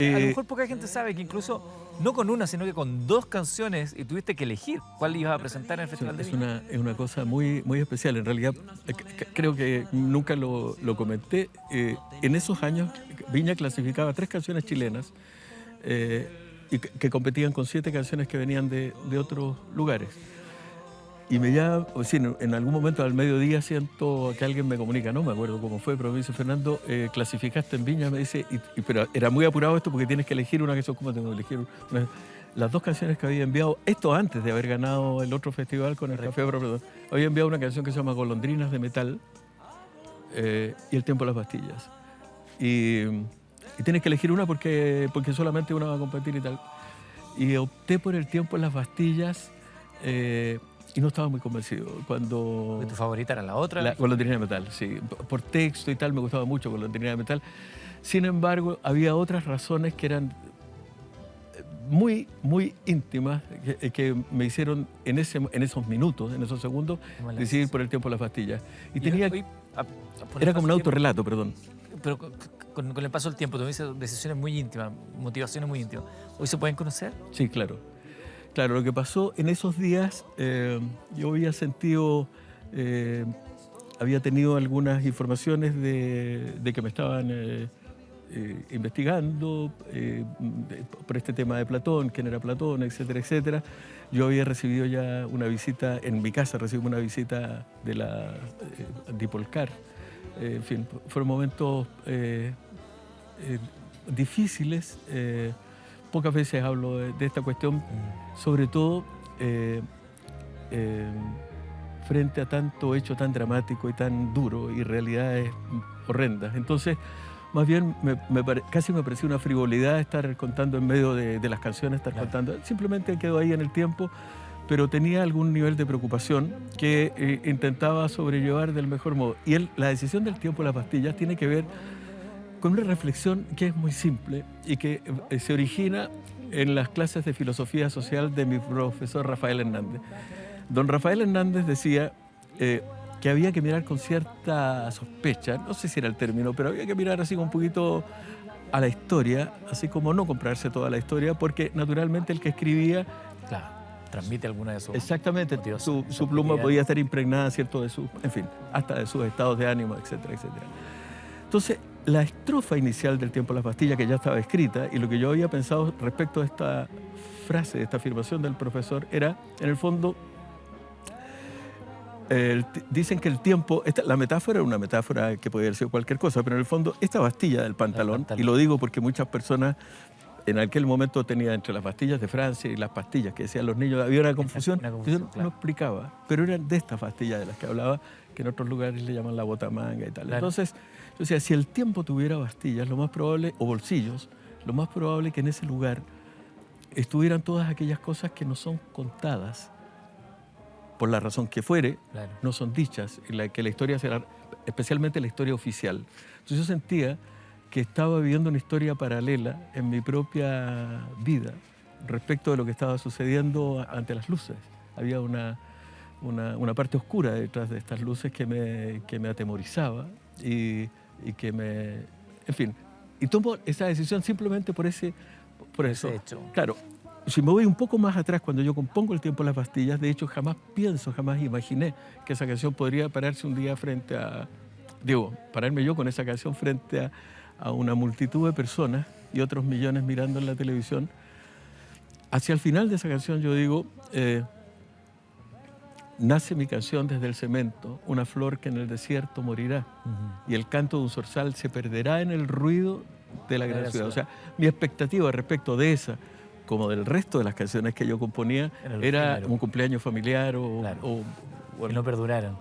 A lo Eh, mejor poca gente sabe que incluso no con una, sino que con dos canciones y tuviste que elegir cuál ibas a presentar en el Festival de es Viña. es una cosa muy, muy especial. En realidad, creo que nunca lo comenté. En esos años, Viña clasificaba 3 canciones chilenas y que competían con 7 canciones que venían de otros lugares. Y me llama, o sí, en algún momento al mediodía siento que alguien me comunica, no me acuerdo cómo fue, pero me dice, Fernando, clasificaste en Viña, me dice, pero era muy apurado esto porque tienes que elegir una canción, ¿cómo tengo que elegir una? Las 2 canciones que había enviado, esto antes de haber ganado el otro festival con el Café Proveedor, había enviado una canción que se llama Golondrinas de Metal y El Tiempo de las Pastillas. Y tienes que elegir una porque solamente una va a competir y tal. Y opté por El Tiempo de las Pastillas. Y no estaba muy convencido. Cuando ¿Tu favorita era la otra? la Golondrina de Metal, sí. Por texto y tal, me gustaba mucho Golondrina de Metal. Sin embargo, había otras razones que eran muy, muy íntimas que me hicieron en esos minutos, en esos segundos, Como la decidir decisión. por El Tiempo de las Pastillas. Y Y tenía, hoy, por el era paso como un del tiempo, autorrelato, perdón. pero con el paso del tiempo, tú dices decisiones muy íntimas, motivaciones muy íntimas. ¿Hoy se pueden conocer? Sí, claro. Claro, lo que pasó en esos días, yo había sentido, había tenido algunas informaciones de que me estaban investigando por este tema de Platón, quién era Platón, etcétera, etcétera. Yo había recibido ya una visita, en mi casa recibí una visita de la Dipolcar. En fin, fueron momentos difíciles. Pocas veces hablo de esta cuestión, sobre todo eh, frente a tanto hecho tan dramático y tan duro y realidades horrendas. Entonces, más bien casi me pareció una frivolidad estar contando en medio de las canciones, estar Claro. contando. Simplemente quedó ahí en el tiempo, pero tenía algún nivel de preocupación que intentaba sobrellevar del mejor modo. Y la decisión del tiempo de las pastillas tiene que ver con una reflexión que es muy simple y que se origina en las clases de filosofía social de mi profesor Rafael Hernández. Don Rafael Hernández decía que había que mirar con cierta sospecha, no sé si era el término, pero había que mirar así un poquito a la historia, así como no comprarse toda la historia, porque naturalmente el que escribía, Claro, transmite alguna de sus exactamente, motivos, su pluma podía estar impregnada, ¿cierto?, en fin, hasta de sus estados de ánimo, etcétera, etcétera. Entonces, la estrofa inicial del Tiempo de las Pastillas, que ya estaba escrita, y lo que yo había pensado respecto a esta frase, esta afirmación del profesor, era, en el fondo, dicen que el tiempo, la metáfora era una metáfora que podía haber sido cualquier cosa, pero en el fondo, esta pastilla del pantalón, y lo digo porque muchas personas en aquel momento tenía entre las pastillas de Francia y las pastillas que decían los niños, había una confusión, que yo no explicaba, pero eran de estas pastillas de las que hablaba, que en otros lugares le llaman la botamanga y tal. Claro. Entonces, yo decía, si el tiempo tuviera pastillas, lo más probable, o bolsillos, lo más probable que en ese lugar estuvieran todas aquellas cosas que no son contadas, por la razón que fuere, Claro. no son dichas, que la historia será, especialmente la historia oficial. Entonces yo sentía que estaba viviendo una historia paralela en mi propia vida respecto de lo que estaba sucediendo ante las luces. Había una parte oscura detrás de estas luces que me atemorizaba y que me... En fin, y tomo esa decisión simplemente por eso. Ese hecho. Claro, si me voy un poco más atrás, cuando yo compongo El Tiempo de las Pastillas, de hecho jamás imaginé que esa canción podría pararse un día frente a... Digo, pararme yo con esa canción frente a una multitud de personas y otros millones mirando en la televisión. Hacia el final de esa canción yo digo, nace mi canción desde el cemento, una flor que en el desierto morirá, y el canto de un zorzal se perderá en el ruido de la gran ciudad. O sea, mi expectativa respecto de esa, como del resto de las canciones que yo componía, era un cumpleaños familiar Claro. o Y no perduraron.